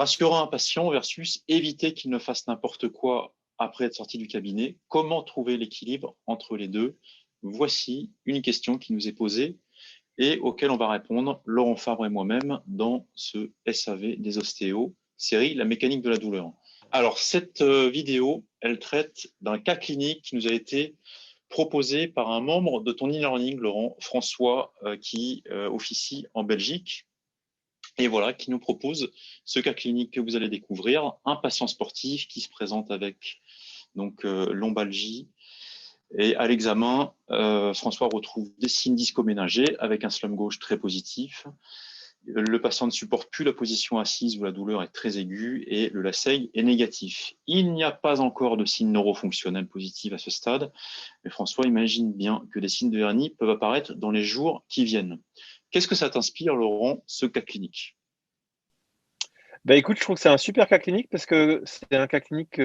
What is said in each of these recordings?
rassurer un patient versus éviter qu'il ne fasse n'importe quoi après être sorti du cabinet. Comment trouver l'équilibre entre les deux? Voici une question qui nous est posée et auquel on va répondre, Laurent Fabre et moi-même, dans ce SAV des ostéos, série La mécanique de la douleur. Alors, cette vidéo, elle traite d'un cas clinique qui nous a été proposé par un membre de ton e-learning, Laurent, François, qui officie en Belgique. Et voilà, qui nous propose ce cas clinique que vous allez découvrir, un patient sportif qui se présente avec lombalgie. Et à l'examen, François retrouve des signes discoménagés avec un slum gauche très positif. Le patient ne supporte plus la position assise où la douleur est très aiguë et le LASEI est négatif. Il n'y a pas encore de signes neurofonctionnels positifs à ce stade, mais François imagine bien que des signes de hernie peuvent apparaître dans les jours qui viennent. Qu'est-ce que ça t'inspire, Laurent, ce cas clinique? Bah écoute, je trouve que c'est un super cas clinique parce que c'est un cas clinique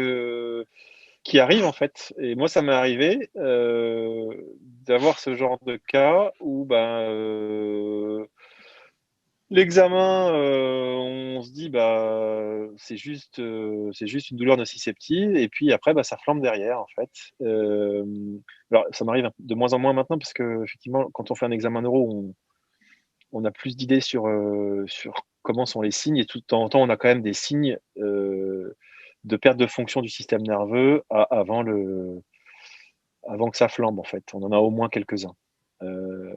qui arrive en fait. Et moi, ça m'est arrivé d'avoir ce genre de cas où l'examen, on se dit c'est juste une douleur nociceptive et puis après ça flambe derrière en fait. Alors ça m'arrive de moins en moins maintenant parce que effectivement quand on fait un examen neuro, on a plus d'idées sur comment sont les signes et tout de temps en temps, on a quand même des signes de perte de fonction du système nerveux avant que ça flambe, en fait. On en a au moins quelques-uns. Euh,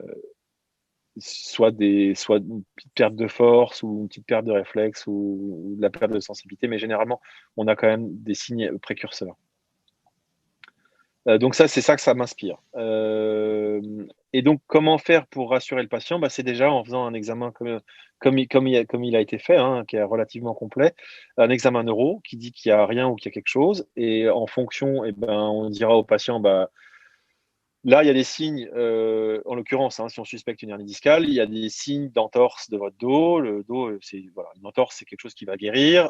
soit une petite perte de force ou une petite perte de réflexe ou de la perte de sensibilité, mais généralement, on a quand même des signes précurseurs. Donc ça, c'est ça que ça m'inspire. Et donc, comment faire pour rassurer le patient? C'est déjà en faisant un examen comme il a été fait, hein, qui est relativement complet, un examen neuro qui dit qu'il y a rien ou qu'il y a quelque chose. Et en fonction, on dira au patient, là, il y a des signes, en l'occurrence, hein, si on suspecte une hernie discale, il y a des signes d'entorse de votre dos. Le dos, voilà, une entorse, c'est quelque chose qui va guérir.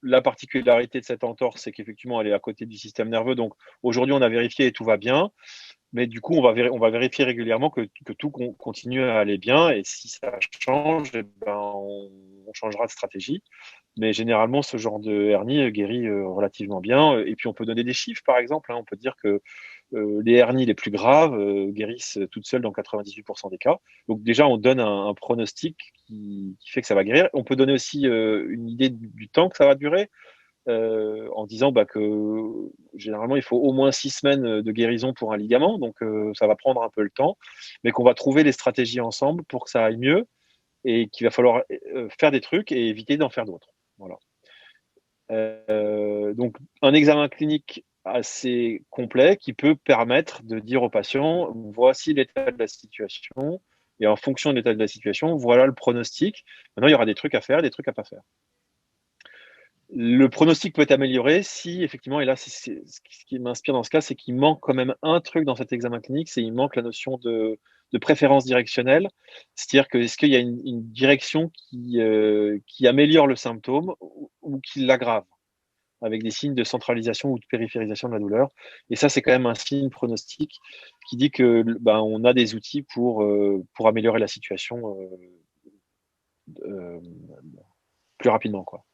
La particularité de cette entorse, c'est qu'effectivement, elle est à côté du système nerveux. Donc, aujourd'hui, on a vérifié et tout va bien. Mais du coup, on va vérifier régulièrement que tout continue à aller bien. Et si ça change, on changera de stratégie. Mais généralement, ce genre de hernie guérit relativement bien. Et puis, on peut donner des chiffres, par exemple, hein. On peut dire que les hernies les plus graves guérissent toutes seules dans 98% des cas. Donc déjà, on donne un pronostic qui fait que ça va guérir. On peut donner aussi une idée du temps que ça va durer en disant que généralement, il faut au moins 6 semaines de guérison pour un ligament. Donc ça va prendre un peu le temps, mais qu'on va trouver les stratégies ensemble pour que ça aille mieux et qu'il va falloir faire des trucs et éviter d'en faire d'autres. Voilà. Donc, un examen clinique assez complet qui peut permettre de dire au patient, voici l'état de la situation, et en fonction de l'état de la situation, voilà le pronostic. Maintenant, il y aura des trucs à faire, des trucs à pas faire. Le pronostic peut être amélioré si, effectivement, et là, ce qui m'inspire dans ce cas, c'est qu'il manque quand même un truc dans cet examen clinique, c'est qu'il manque la notion de préférence directionnelle. C'est-à-dire que est-ce qu'il y a une direction qui améliore le symptôme ou qui l'aggrave, avec des signes de centralisation ou de périphérisation de la douleur. Et ça, c'est quand même un signe pronostique qui dit que on a des outils pour améliorer la situation euh, plus rapidement, quoi.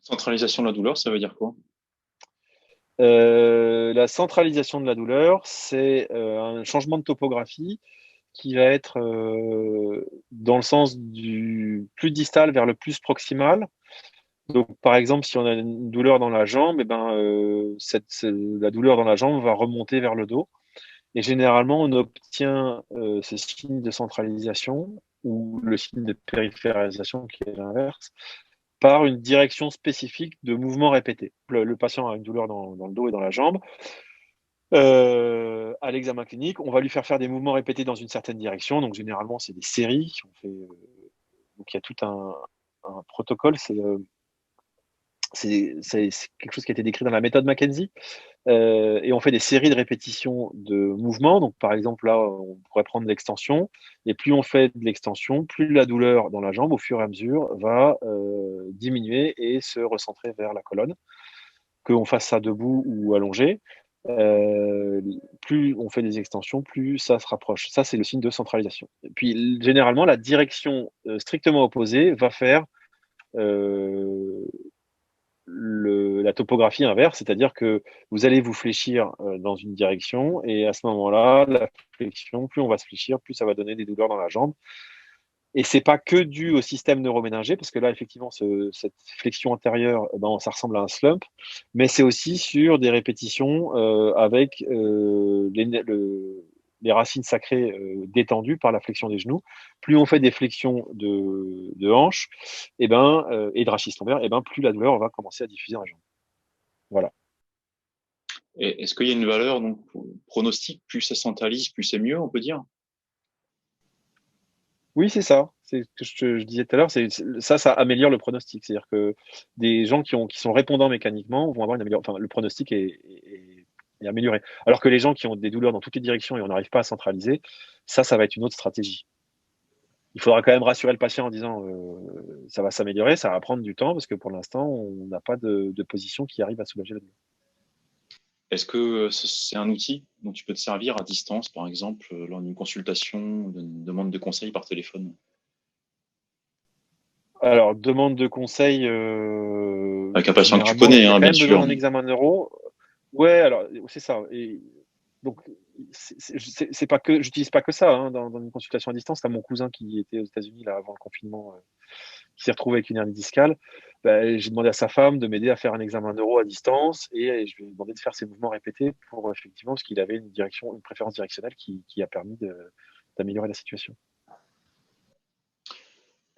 Centralisation de la douleur, ça veut dire quoi? La centralisation de la douleur, c'est un changement de topographie qui va être dans le sens du plus distal vers le plus proximal. Donc, par exemple, si on a une douleur dans la jambe, la douleur dans la jambe va remonter vers le dos. Et généralement, on obtient ce signe de centralisation ou le signe de périphérisation qui est l'inverse par une direction spécifique de mouvement répété. Le patient a une douleur dans le dos et dans la jambe. À l'examen clinique, on va lui faire des mouvements répétés dans une certaine direction. Donc, généralement, c'est des séries. Donc, il y a tout un protocole. C'est quelque chose qui a été décrit dans la méthode McKenzie. Et on fait des séries de répétitions de mouvements. Donc, par exemple, là, on pourrait prendre l'extension. Et plus on fait de l'extension, plus la douleur dans la jambe, au fur et à mesure, va diminuer et se recentrer vers la colonne. Qu'on fasse ça debout ou allongé, plus on fait des extensions, plus ça se rapproche. Ça, c'est le signe de centralisation. Et puis, généralement, la direction strictement opposée va faire la topographie inverse, c'est-à-dire que vous allez vous fléchir dans une direction et à ce moment-là, la flexion, plus on va se fléchir, plus ça va donner des douleurs dans la jambe. Et c'est pas que dû au système neuroméningé, parce que là, effectivement, cette flexion antérieure, ben, ça ressemble à un slump, mais c'est aussi sur des répétitions avec les racines sacrées détendues par la flexion des genoux. Plus on fait des flexions de hanches et de rachis lombaires, et ben, plus la douleur va commencer à diffuser dans la jambe. Voilà. Et est-ce qu'il y a une valeur donc pronostic, plus ça centralise, plus c'est mieux, on peut dire? Oui, c'est ça. C'est ce que je disais tout à l'heure. Ça améliore le pronostic. C'est-à-dire que des gens qui sont répondants mécaniquement vont avoir une amélioration. Enfin, le pronostic est amélioré. Alors que les gens qui ont des douleurs dans toutes les directions et on n'arrive pas à centraliser, ça va être une autre stratégie. Il faudra quand même rassurer le patient en disant ça va s'améliorer, ça va prendre du temps parce que pour l'instant, on n'a pas de position qui arrive à soulager la douleur. Est-ce que c'est un outil dont tu peux te servir à distance, par exemple, lors d'une consultation, d'une demande de conseil par téléphone? Alors, demande de conseil, Avec un patient que tu généralement, il connais, y a hein, quand bien même besoin sûr. d'un examen neuro. Ouais, alors c'est ça. Et donc, c'est pas que j'utilise pas que ça hein, dans une consultation à distance. T'as mon cousin qui était aux États-Unis là avant le confinement, qui s'est retrouvé avec une hernie discale. Ben, j'ai demandé à sa femme de m'aider à faire un examen neuro à distance et je lui ai demandé de faire ses mouvements répétés pour effectivement parce qu'il avait une préférence directionnelle qui a permis d'améliorer la situation.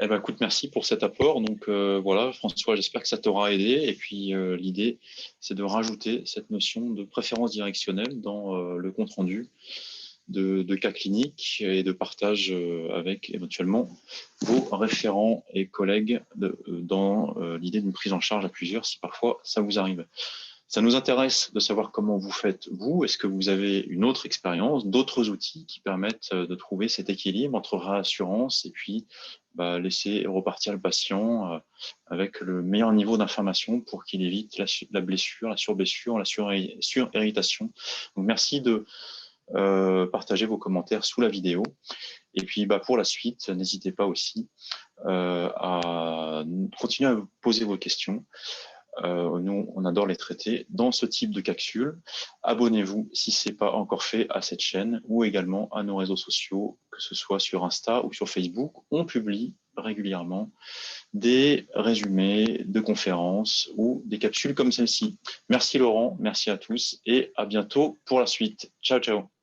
Eh ben, écoute, merci pour cet apport. Donc voilà, François, j'espère que ça t'aura aidé. Et puis l'idée, c'est de rajouter cette notion de préférence directionnelle dans le compte-rendu de cas cliniques et de partage avec éventuellement vos référents et collègues dans l'idée d'une prise en charge à plusieurs, si parfois ça vous arrive. Ça nous intéresse de savoir comment vous faites, vous. Est-ce que vous avez une autre expérience, d'autres outils qui permettent de trouver cet équilibre entre rassurance et puis laisser repartir le patient avec le meilleur niveau d'information pour qu'il évite la blessure, la surblessure, la surirritation. Donc, merci de partager vos commentaires sous la vidéo. Et puis, pour la suite, n'hésitez pas aussi à continuer à poser vos questions. Nous, on adore les traiter dans ce type de capsule. Abonnez-vous si ce n'est pas encore fait à cette chaîne ou également à nos réseaux sociaux, que ce soit sur Insta ou sur Facebook. On publie régulièrement des résumés de conférences ou des capsules comme celle-ci. Merci Laurent, merci à tous et à bientôt pour la suite. Ciao, ciao.